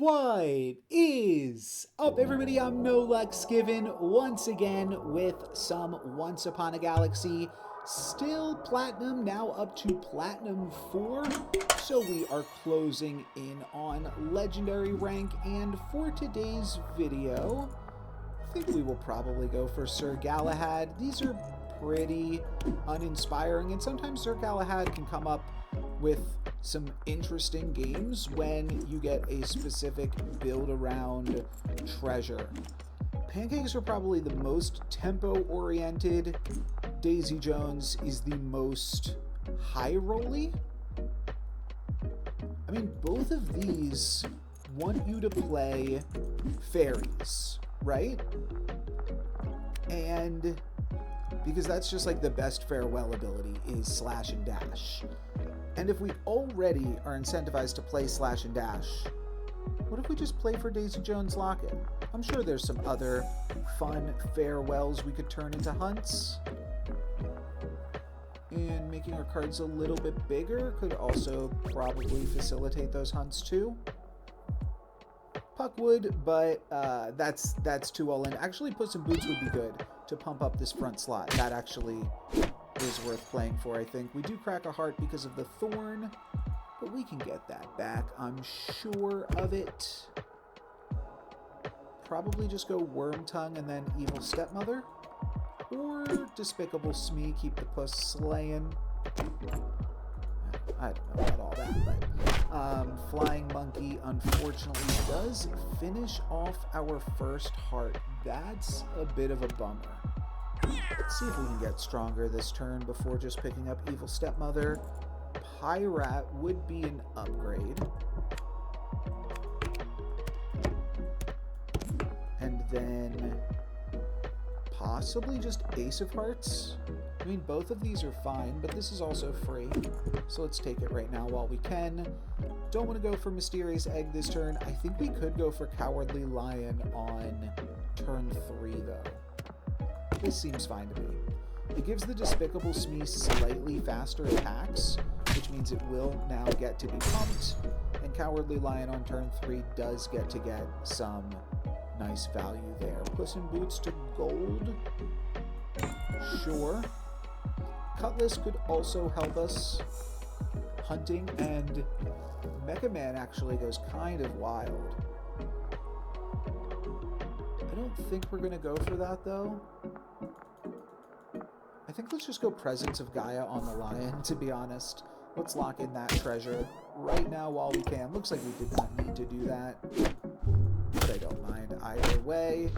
What is up, everybody? I'm NoLucksGiven once again with some Once Upon a Galaxy. Still Platinum, now up to Platinum 4. So we are closing in on Legendary rank. And for today's video, I think we will probably go for Sir Galahad. These are pretty uninspiring, and sometimes Sir Galahad can come up with some interesting games when you get a specific build around treasure. Pancakes are probably the most tempo oriented. Daisy Jones is the most high rolly. I mean, both of these want you to play fairies, right? And because that's just like the best farewell ability is slash and dash. And if we already are incentivized to play slash and dash, what if we just play for Daisy Jones Lock-In? I'm sure there's some other fun farewells we could turn into hunts. And making our cards a little bit bigger could also probably facilitate those hunts too. Puck would, but that's too all in. Actually, Puss in Boots would be good to pump up this front slot. That actually is worth playing for, I think. We do crack a heart because of the thorn, but we can get that back, I'm sure of it. Probably just go Worm Tongue and then Evil Stepmother. Or Despicable Smee, keep the puss slaying. I don't know about all that, but Flying Monkey unfortunately does finish off our first heart. That's a bit of a bummer. Let's see if we can get stronger this turn before just picking up Evil Stepmother. Pyrat would be an upgrade. And then possibly just Ace of Hearts. I mean, both of these are fine, but this is also free. So let's take it right now while we can. Don't want to go for Mysterious Egg this turn. I think we could go for Cowardly Lion on turn 3, though. This seems fine to me. It gives the Despicable Smee slightly faster attacks, which means it will now get to be pumped, and Cowardly Lion on turn 3 does get to get some nice value there. Puss in Boots to gold. Sure. Cutlass could also help us hunting, and Mecha Man actually goes kind of wild. I don't think we're going to go for that, though. I think let's just go Presence of Gaia on the Lion, to be honest. Let's lock in that treasure right now while we can. Looks like we did not need to do that, but I don't mind either way.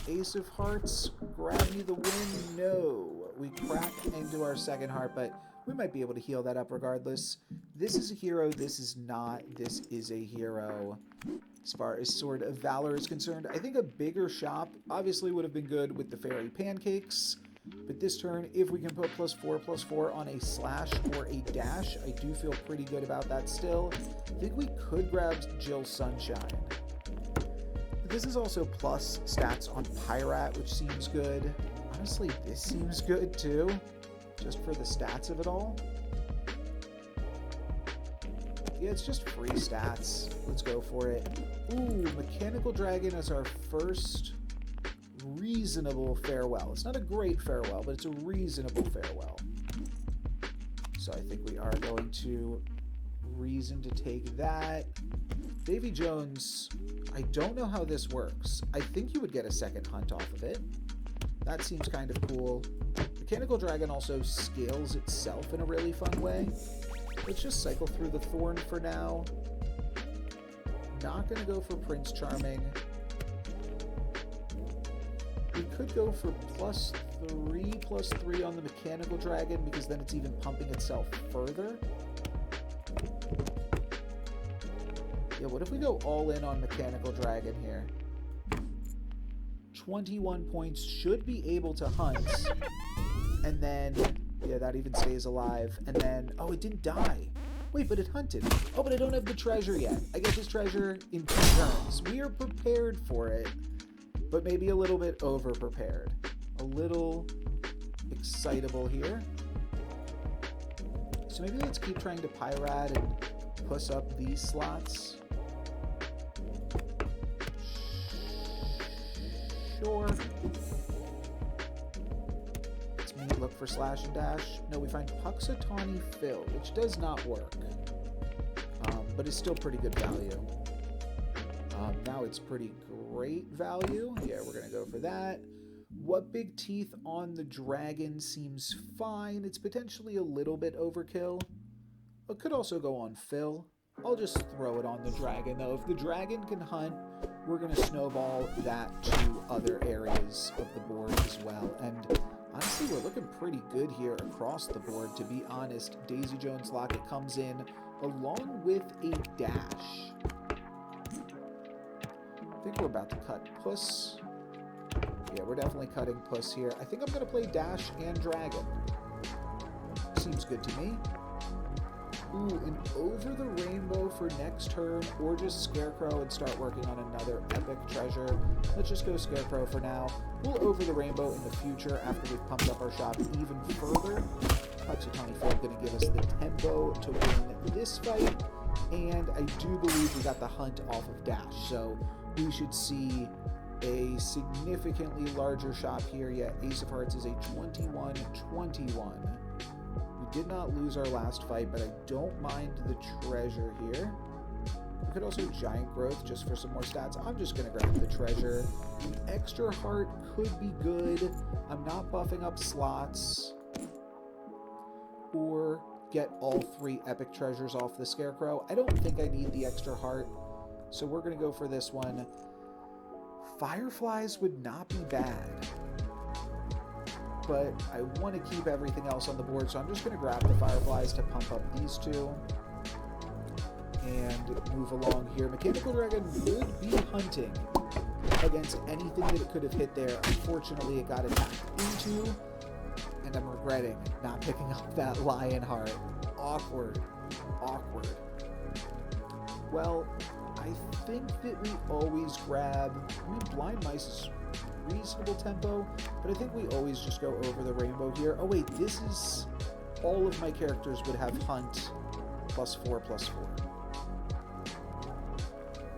Ace of Hearts, grab me the win. No. We crack into our second heart, but we might be able to heal that up regardless. This is a hero. This is not. This is a hero. As far as Sword of Valor is concerned, I think a bigger shop obviously would have been good with the Fairy Pancakes. But this turn, if we can put +4/+4 on a slash or a dash, I do feel pretty good about that still. I think we could grab Jill Sunshine. But this is also plus stats on Pyrat, which seems good. Honestly, this seems good too, just for the stats of it all. Yeah, it's just free stats. Let's go for it. Ooh, Mechanical Dragon is our first reasonable farewell. It's not a great farewell, but it's a reasonable farewell. So I think we are going to reason to take that. Davy Jones, I don't know how this works. I think you would get a second hunt off of it. That seems kind of cool. Mechanical Dragon also scales itself in a really fun way. Let's just cycle through the Thorn for now. Not going to go for Prince Charming. We could go for +3/+3 on the Mechanical Dragon, because then it's even pumping itself further. Yeah, what if we go all in on Mechanical Dragon here? 21 points, should be able to hunt. And then, yeah, that even stays alive. And then, oh, it didn't die. Wait, but it hunted. Oh, but I don't have the treasure yet. I get this treasure in 2 turns. We are prepared for it, but maybe a little bit over-prepared. A little excitable here. So maybe let's keep trying to Pyrat and puss up these slots. for slash and dash. No, we find Puxatawny Phil, which does not work, but it's still pretty good value. Now it's pretty great value. Yeah, we're going to go for that. What Big Teeth on the dragon seems fine. It's potentially a little bit overkill. It could also go on Phil. I'll just throw it on the dragon, though. If the dragon can hunt, we're going to snowball that to other areas of the board as well. And honestly, we're looking pretty good here across the board, to be honest. Daisy Jones Locket comes in along with a dash. I think we're about to cut Puss. Yeah, we're definitely cutting Puss here. I think I'm going to play Dash and Dragon. Seems good to me. Ooh, and Over the Rainbow for next turn, or just Scarecrow and start working on another epic treasure. Let's just go Scarecrow for now. We'll Over the Rainbow in the future after we've pumped up our shop even further. Puxatawny Phil going to give us the tempo to win this fight, and I do believe we got the hunt off of Dash, so we should see a significantly larger shop here. Yeah, Ace of Hearts is a 21-21. We did not lose our last fight, but I don't mind the treasure here. We could also Giant Growth just for some more stats. I'm just going to grab the treasure. The extra heart could be good. I'm not buffing up slots. Or get all 3 epic treasures off the Scarecrow. I don't think I need the extra heart, so we're going to go for this one. Fireflies would not be bad, but I want to keep everything else on the board, so I'm just going to grab the Fireflies to pump up these 2 and move along here. Mechanical Dragon would be hunting against anything that it could have hit there. Unfortunately, it got attacked into, and I'm regretting not picking up that Lion Heart. Awkward. Awkward. Well, I think that we always grab... I mean, Blind Mice is reasonable tempo, but I think we always just go Over the Rainbow here. Oh wait, this is... all of my characters would have Hunt +4/+4.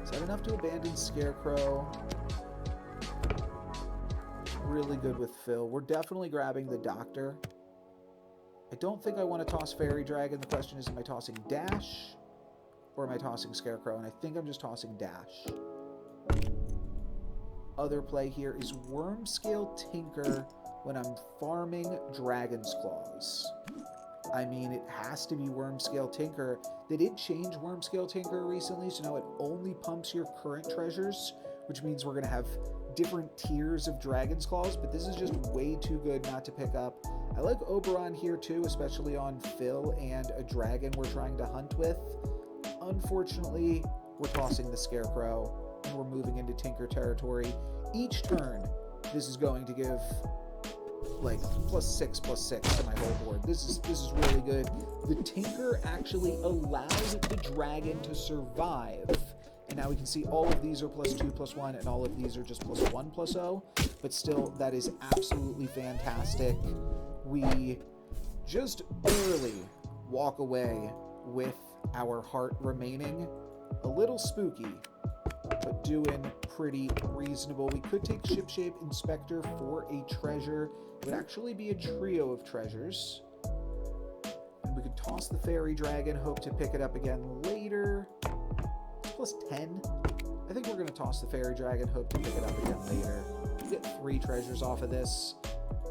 Is that enough to abandon Scarecrow? Really good with Phil. We're definitely grabbing the Doctor. I don't think I want to toss Fairy Dragon. The question is, am I tossing Dash or am I tossing Scarecrow? And I think I'm just tossing Dash. Other play here is Wormscale Tinker when I'm farming Dragon's Claws. I mean, it has to be Wormscale Tinker. They did change Wormscale Tinker recently, so now it only pumps your current treasures, which means we're going to have different tiers of Dragon's Claws, but this is just way too good not to pick up. I like Oberon here too, especially on Phil and a dragon we're trying to hunt with. Unfortunately, we're tossing the Scarecrow, and we're moving into Tinker territory. Each turn, this is going to give like +6/+6 to my whole board. This is really good. The Tinker actually allowed the dragon to survive. And now we can see all of these are +2/+1, and all of these are just +1/+0. But still, that is absolutely fantastic. We just barely walk away with our heart remaining. A little spooky, but doing pretty reasonable. We could take Shipshape Inspector for a treasure. It would actually be a trio of treasures. And we could toss the Fairy Dragon, hope to pick it up again later. +10. I think we're going to toss the Fairy Dragon, hope to pick it up again later. We get 3 treasures off of this.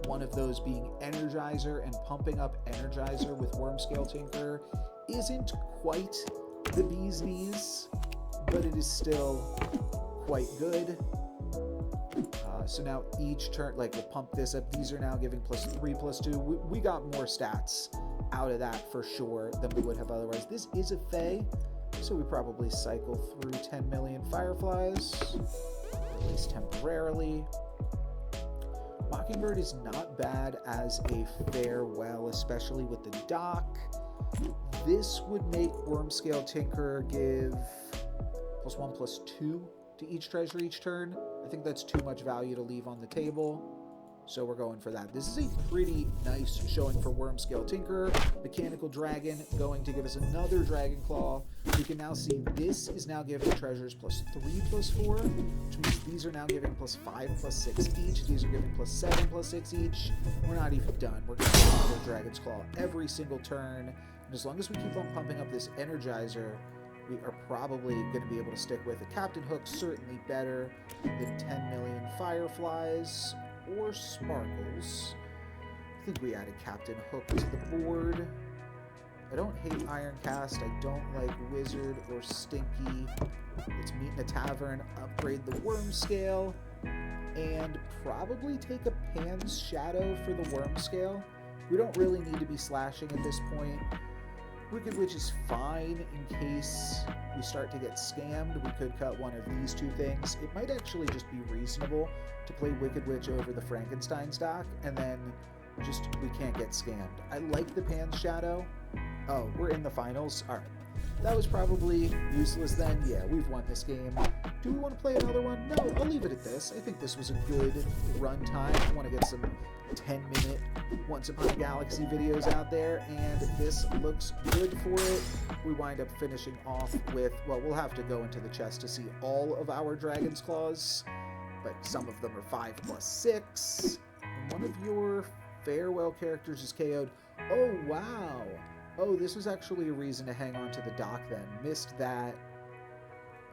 One of those being Energizer, and pumping up Energizer with Wormscale Tinker isn't quite the bee's knees, but it is still quite good. So now each turn, like, we'll pump this up. These are now giving +3/+2. We got more stats out of that for sure than we would have otherwise. This is a Fae, so we probably cycle through 10 million Fireflies, at least temporarily. Mockingbird is not bad as a farewell, especially with the dock. This would make Wormscale Tinker give +1/+2 to each treasure each turn. I think that's too much value to leave on the table, so we're going for that. This is a pretty nice showing for Wormscale Tinker. Mechanical Dragon going to give us another Dragon Claw. We can now see this is now giving treasures +3/+4, which means these are now giving +5/+6 each. These are giving +7/+6 each. We're not even done. We're going to get another Dragon's Claw every single turn. And as long as we keep on pumping up this Energizer, we are probably going to be able to stick with it. Captain Hook's certainly better than 10 million Fireflies or Sparkles. I think we added Captain Hook to the board. I don't hate Ironcast. I don't like Wizard or Stinky. Let's meet in a tavern, upgrade the Worm Scale, and probably take a Pan's Shadow for the Worm Scale. We don't really need to be slashing at this point. Wicked Witch is fine in case we start to get scammed. We could cut one of these two things. It might actually just be reasonable to play Wicked Witch over the Frankenstein stock, and then just we can't get scammed. I like the Pan's Shadow. Oh, we're in the finals? Alright. That was probably useless then. Yeah, we've won this game. Do we want to play another one? No, I'll leave it at this. I think this was a good run time. I want to get some 10-minute Once Upon a Galaxy videos out there, and this looks good for it. We wind up finishing off with, well, we'll have to go into the chest to see all of our Dragon's Claws, but some of them are 5/+6. And one of your farewell characters is KO'd. Oh, wow. Oh, this was actually a reason to hang on to the dock then. Missed that.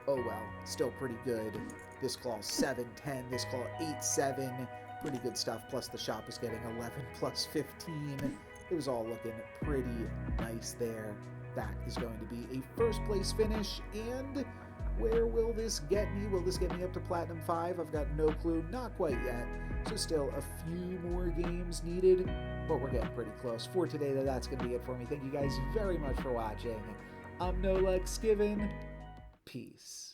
Oh, well. Still pretty good. This claw 7/10. This claw 8/7. Pretty good stuff. Plus the shop was getting 11/+15. It was all looking pretty nice there. That is going to be a first place finish. And where will this get me? Will this get me up to Platinum 5? I've got no clue. Not quite yet. So still a few more games needed, but we're getting pretty close. For today, though, that's going to be it for me. Thank you guys very much for watching. I'm NoLucksGiven. Peace.